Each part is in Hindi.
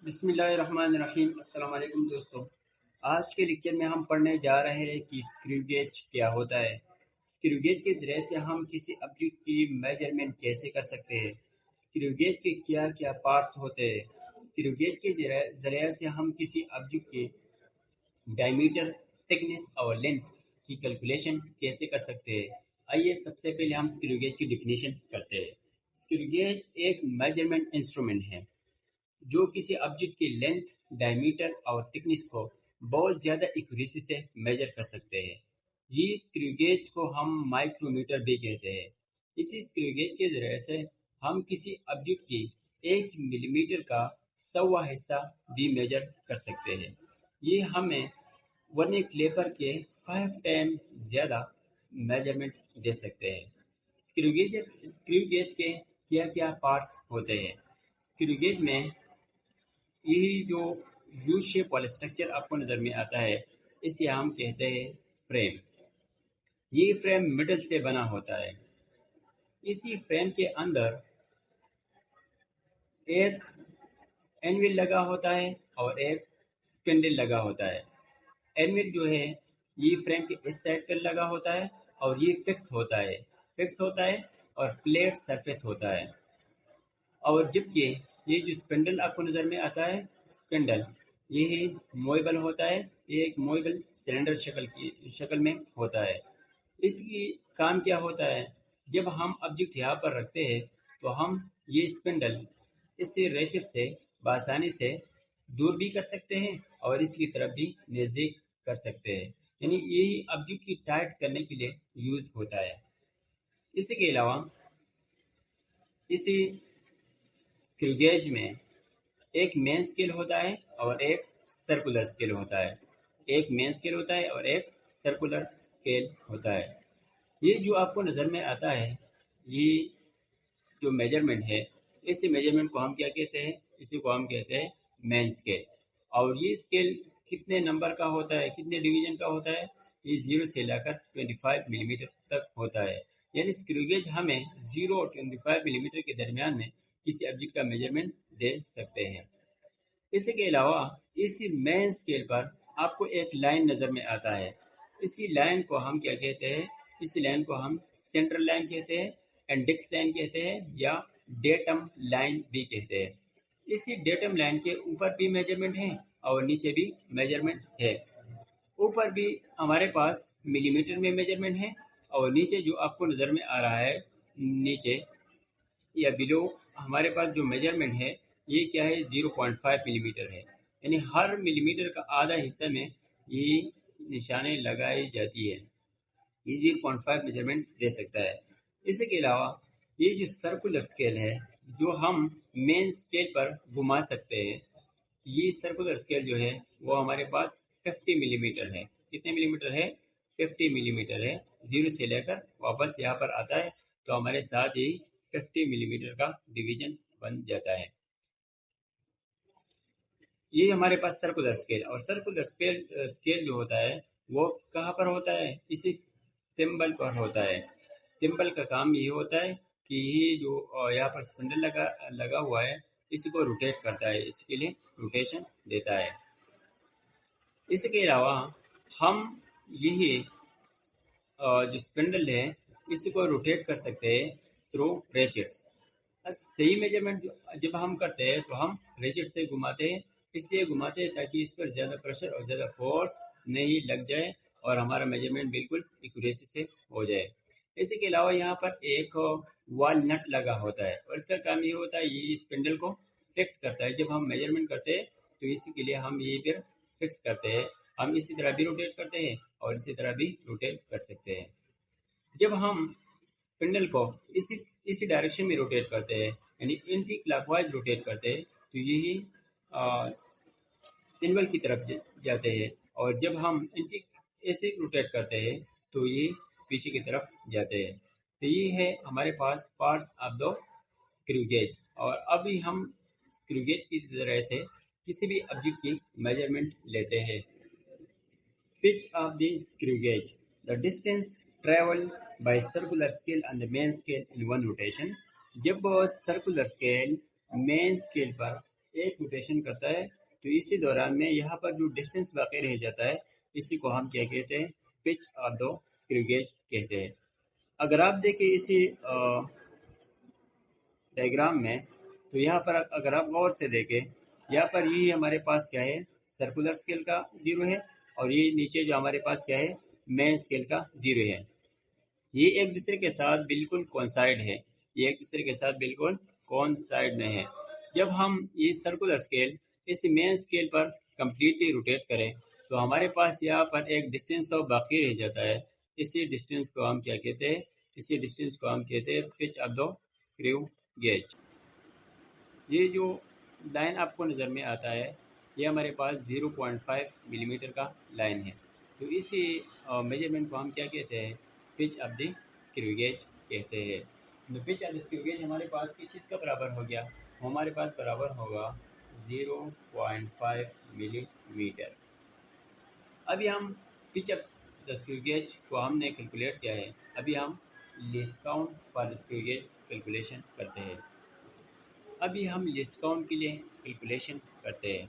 बिस्मिल्लाहिर्रहमानिर्रहीम। अस्सलाम वालेकुम दोस्तों। आज के लेक्चर में हम पढ़ने जा रहे हैं कि स्क्रू गेज क्या होता है। स्क्रू गेज के ज़रिए से हम किसी ऑब्जेक्ट की मेजरमेंट कैसे कर सकते हैं। स्क्रू गेज के क्या क्या पार्ट्स होते हैं। स्क्रू गेज के ज़रिए से हम किसी ऑब्जेक्ट के डायमीटर, थिकनेस और लेंथ की कैलकुलेशन कैसे कर सकते हैं। आइए सबसे पहले हम स्क्रू गेज की डिफिनीशन करते हैं। स्क्रू गेज एक मेजरमेंट इंस्ट्रूमेंट है जो किसी ऑब्जेक्ट की लेंथ, डायमीटर और थिकनेस को बहुत ज़्यादा एक्यूरेसी से मेजर कर सकते हैं। ये स्क्रू गेज को हम माइक्रोमीटर भी कहते हैं। इसी स्क्रू गेज के ज़रिए से हम किसी ऑब्जेक्ट की 1 मिलीमीटर का 100वां हिस्सा भी मेजर कर सकते हैं। ये हमें वर्नियर कैलिपर के 5 टाइम ज़्यादा मेजरमेंट दे सकते हैं। स्क्रू गेज के क्या क्या पार्ट्स होते हैं। स्क्रू गेज में यही जो यू शेप वाला स्ट्रक्चर आपको नज़र में आता है, इसे हम कहते हैं फ्रेम। ये फ्रेम मेटल से बना होता है। इसी फ्रेम के अंदर एक एनविल लगा होता है और एक स्पिंडल लगा होता है। एनविल जो है ये फ्रेम के इस साइड पर लगा होता है और ये फिक्स होता है और फ्लैट सरफेस होता है। और जबकि ये जो स्पिंडल आपको नज़र में आता है, स्पिंडल ये मूवेबल होता है। ये एक मूवेबल सिलेंडर शक्ल में होता है। इसकी काम क्या होता है, जब हम ऑब्जेक्ट यहाँ पर रखते हैं तो हम ये स्पिंडल इसे रेचर से बआसानी से दूर भी कर सकते हैं और इसकी तरफ भी नज़दीक कर सकते हैं। यानी यही ऑब्जेक्ट की टाइट करने के लिए यूज होता है। इसी के अलावा इसी स्क्रू गेज में एक मेन स्केल होता है और एक सर्कुलर स्केल होता है। एक मेन स्केल होता है और एक सर्कुलर स्केल होता है। ये जो आपको नज़र में आता है, ये जो मेजरमेंट है, इस मेजरमेंट को हम क्या कहते हैं, इसी को हम कहते हैं मेन स्केल। और ये स्केल कितने नंबर का होता है, कितने डिवीजन का होता है, ये 0 से लेकर 25 मिलीमीटर तक होता है। यानी स्क्रू गेज हमें 0 और 25 मिलीमीटर के दरमियान में किसी ऑब्जेक्ट का मेजरमेंट दे सकते हैं। इसी के अलावा इसी मेन स्केल पर आपको एक लाइन नज़र में आता है। इसी लाइन को हम क्या कहते हैं, इसी लाइन को हम सेंट्रल लाइन कहते हैं, इंडेक्स लाइन कहते हैं या डेटम लाइन भी कहते हैं। इसी डेटम लाइन के ऊपर भी मेजरमेंट है और नीचे भी मेजरमेंट है। ऊपर भी हमारे पास मिलीमीटर में मेजरमेंट है और नीचे जो आपको नज़र में आ रहा है, नीचे या बिलो हमारे पास जो मेजरमेंट है, ये क्या है, 0.5 मिलीमीटर है। यानी हर मिलीमीटर का आधा हिस्सा में ये निशानें लगाई जाती है। ये 0.5 मेजरमेंट दे सकता है। इसी के अलावा ये जो सर्कुलर स्केल है, जो हम मेन स्केल पर घुमा सकते हैं, ये सर्कुलर स्केल जो है वो हमारे पास 50 मिलीमीटर है। कितने मिलीमीटर है, 50 मिलीमीटर है। 0 से लेकर वापस यहाँ पर आता है तो हमारे साथ ही 50 मिलीमीटर का डिवीजन बन जाता है। ये हमारे पास सर्कुलर स्केल। और सर्कुलर स्केल जो होता है वो कहाँ पर होता है, इसी थिम्बल पर होता है। थिम्बल का काम ये होता है कि ये जो यहाँ पर स्पिंडल लगा हुआ है, इसी को रोटेट करता है, इसके लिए रोटेशन देता है। इसके अलावा हम यही जो स्पिंडल है, इसी को रोटेट कर सकते हैं थ्रू रेचेट्स। सही मेजरमेंट जब हम करते हैं तो हम रेचेट से घुमाते हैं। इसलिए घुमाते हैं ताकि इस पर ज़्यादा प्रेशर और ज़्यादा फोर्स नहीं लग जाए और हमारा मेजरमेंट बिल्कुल एक्यूरेसी से हो जाए। इसी के अलावा यहाँ पर एक वॉल नट लगा होता है और इसका काम ये होता है, ये स्पिंडल को फिक्स करता है। जब हम मेजरमेंट करते हैं तो इसी के लिए हम ये फिर फिक्स करते हैं। हम इसी तरह भी रोटेट करते हैं और इसी तरह भी रोटेट कर सकते हैं। जब हम स्पिंडल को इसी इसी डायरेक्शन में रोटेट करते हैं, यानी एंटी क्लॉकवाइज रोटेट करते हैं, तो यही इनवल की तरफ जाते हैं। और जब हम एंटी ऐसे रोटेट करते हैं तो ये पीछे की तरफ जाते हैं। तो ये है हमारे पास parts of the screw gauge. और अभी हम स्क्रू गेज की तरह से किसी भी ऑब्जेक्ट की मेजरमेंट लेते हैं। Pitch of the screw gauge: the distance travelled by circular scale on the main scale in one rotation. जब सर्कुलर स्केल मेन स्केल पर एक रोटेशन करता है, तो इसी दौरान में यहाँ पर जो डिस्टेंस बाकी रह जाता है, इसी को हम क्या कहते हैं, pitch of the screw gauge कहते हैं। अगर आप देखें इसी डायग्राम में, तो यहाँ पर अगर आप गौर से देखें, यहाँ पर ये हमारे पास क्या है, सर्कुलर स्केल का जीरो है, और ये नीचे जो हमारे पास क्या है, मेन स्केल का जीरो है। ये एक दूसरे के साथ बिल्कुल कोइंसाइड है, ये एक दूसरे के साथ बिल्कुल कोइंसाइड में है। जब हम ये सर्कुलर स्केल इस मेन स्केल पर कंप्लीटली रोटेट करें, तो हमारे पास यहाँ पर एक डिस्टेंस ऑफ बाकी रह जाता है। इसी डिस्टेंस को हम क्या कहते हैं, इसी डिस्टेंस को हम कहते हैं pitch of the screw gauge. ये जो लाइन आपको नज़र में आता है, ये हमारे पास 0.5 मिलीमीटर का लाइन है। तो इसी मेजरमेंट को हम क्या कहते हैं, pitch of the screw gauge कहते हैं। तो pitch of the screw gauge हमारे पास किस चीज़ का बराबर हो गया, हमारे पास बराबर होगा 0.5 मिलीमीटर। अभी हम pitch of the screw gauge को हमने कैलकुलेट किया है, अभी हम least count for screw gauge calculation करते हैं। अभी हम लीस्ट काउंट के लिए कैलकुलेशन करते हैं।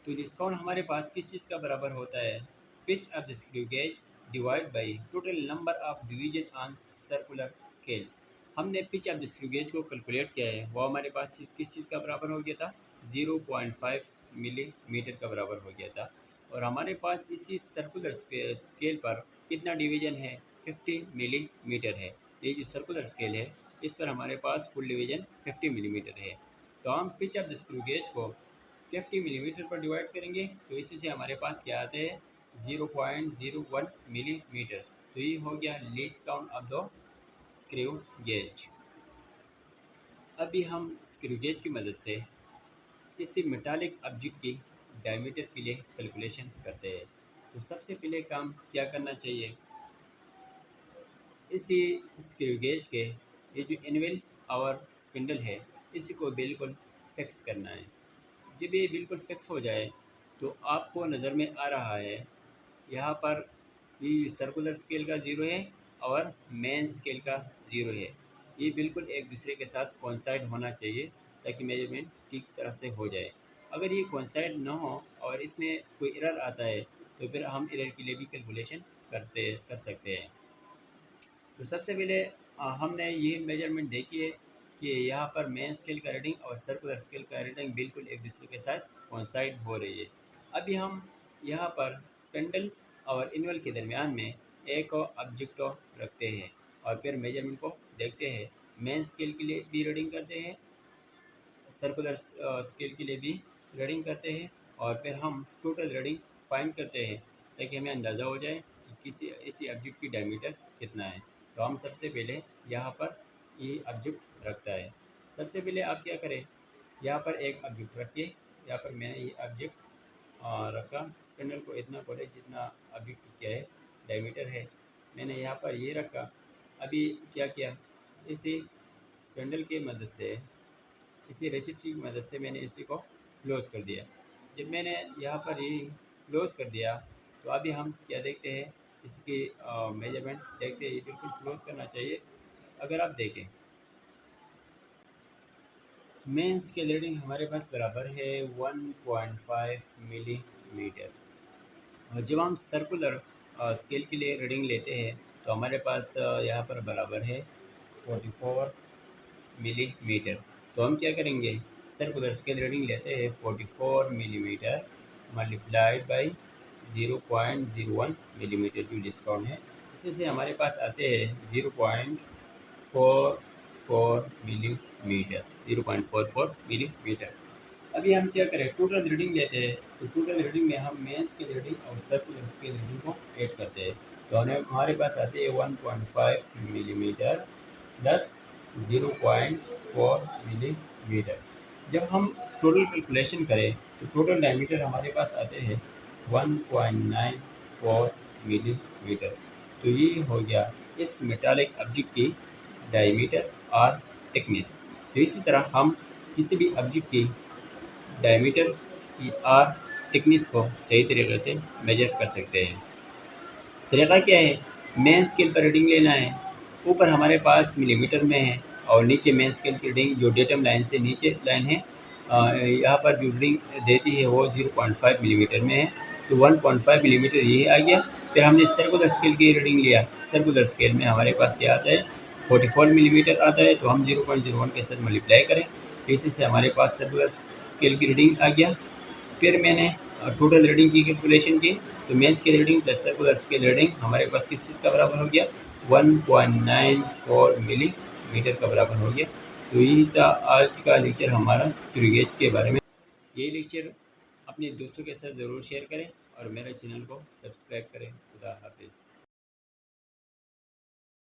तो लीस्ट काउंट हमारे पास किस चीज़ का बराबर होता है, pitch of the screw gauge divide by total number of division on circular scale. हमने pitch of the screw gauge को कैलकुलेट किया है, वो हमारे पास किस चीज़ का बराबर हो गया था, 0.5 मिलीमीटर का बराबर हो गया था। और हमारे पास इसी सर्कुलर स्केल पर कितना डिवीजन है, 50 मिलीमीटर है। ये जो सर्कुलर स्केल है, इस पर हमारे पास कुल डिवीजन 50 मिलीमीटर है। तो हम pitch of the screw gauge को 50 मिलीमीटर पर डिवाइड करेंगे, तो इसी से हमारे पास क्या आते हैं, 0.01 मिलीमीटर। तो ये हो गया least count of the screw gauge. अभी हम स्क्रू गेज की मदद से इसी मेटालिक ऑब्जेक्ट की डायमीटर के लिए कैलकुलेशन करते हैं। तो सबसे पहले काम क्या करना चाहिए, इसी स्क्रू गेज के ये जो एनवेल और स्पिंडल है, इसी को बिल्कुल फिक्स करना है। जब ये बिल्कुल फिक्स हो जाए, तो आपको नज़र में आ रहा है यहाँ पर ये सर्कुलर स्केल का ज़ीरो है और मेन स्केल का ज़ीरो है। ये बिल्कुल एक दूसरे के साथ कोइंसाइड होना चाहिए, ताकि मेजरमेंट ठीक तरह से हो जाए। अगर ये कोइंसाइड ना हो और इसमें कोई एरर आता है, तो फिर हम एरर के लिए भी कैलकुलेशन कर सकते हैं। तो सबसे पहले हमने ये मेजरमेंट देखी है कि यहाँ पर मेन स्केल का रीडिंग और सर्कुलर स्केल का रीडिंग बिल्कुल एक दूसरे के साथ कोइंसाइड हो रही है। अभी हम यहाँ पर स्पेंडल और इनवल के दरमियान में एक ऑब्जेक्ट रखते हैं और फिर मेजरमेंट को देखते हैं। मेन स्केल के लिए भी रीडिंग करते हैं, सर्कुलर स्केल के लिए भी रीडिंग करते हैं, और फिर हम टोटल रीडिंग फाइंड करते हैं, ताकि हमें अंदाज़ा हो जाए कि इसी ऑब्जेक्ट की डायमीटर कितना है। तो हम सबसे पहले यहाँ पर ये ऑब्जेक्ट रखता है। सबसे पहले आप क्या करें, यहाँ पर एक ऑब्जेक्ट रखिए। यहाँ पर मैंने ये ऑब्जेक्ट रखा, स्पिंडल को इतना खोले जितना ऑब्जेक्ट क्या है, डायमीटर है, मैंने यहाँ पर ये रखा। अभी क्या किया, इसी स्पिंडल की मदद से, इसी रेचेट की मदद से मैंने इसी को क्लोज़ कर दिया। जब मैंने यहाँ पर ये क्लोज़ कर दिया, तो अभी हम क्या देखते हैं, इसकी मेजरमेंट देखते हैं। ये बिल्कुल क्लोज़ करना चाहिए। अगर आप देखें, मेन स्केल रीडिंग हमारे पास बराबर है 1.5 मिलीमीटर। और जब हम सर्कुलर स्केल के लिए रीडिंग लेते हैं, तो हमारे पास यहाँ पर बराबर है 44 मिलीमीटर। तो हम क्या करेंगे, सर्कुलर स्केल रीडिंग लेते हैं 44 मिलीमीटर मल्टीप्लाइड बाई 0.01 मिलीमीटर जो डिस्काउंट है, इसी से हमारे पास आते हैं 0.44 मिलीमीटर, 0.44 मिलीमीटर। अभी हम क्या करें, टोटल रीडिंग लेते हैं। तो टोटल रीडिंग में हम मेन स्केल रीडिंग और सर्कुलर स्केल रीडिंग को ऐड करते हैं। तो हमारे पास आते हैं 1.5 मिलीमीटर प्लस 0.4 मिलीमीटर। जब हम टोटल कैलकुलेशन करें, तो टोटल डायमीटर हमारे पास आते हैं 1.94 मिलीमीटर। तो ये हो गया इस मेटालिक ऑब्जेक्ट की डायमीटर और थिकनेस। तो इसी तरह हम किसी भी ऑब्जेक्ट की डायमीटर और थिकनेस को सही तरीके से मेजर कर सकते हैं। तरीका क्या है, मेन स्केल पर रीडिंग लेना है। ऊपर हमारे पास मिलीमीटर में है और नीचे मेन स्केल की रीडिंग जो डेटम लाइन से नीचे लाइन है, यहाँ पर जो रीडिंग देती है वो 0.5 मिलीमीटर में है, तो 1.5 मिलीमीटर ये आ गया। फिर हमने सर्कुलर स्केल की रीडिंग लिया। सर्कुलर स्केल में हमारे पास क्या आता है, 44 मिलीमीटर आता है, तो हम 0.01 के साथ मल्टीप्लाई करें तो इसी से हमारे पास सर्कुलर स्केल की रीडिंग आ गया। फिर मैंने टोटल रीडिंग की कैलकुलेशन की, तो main scale reading plus circular scale reading हमारे पास किस चीज़ का बराबर हो गया, 1.94 मिलीमीटर का बराबर हो गया। तो यही था आज का लेक्चर हमारा स्क्रू गेज के बारे में। ये लेक्चर अपने दोस्तों के साथ ज़रूर शेयर करें और मेरे चैनल को सब्सक्राइब करें। खुदा हाफिज़।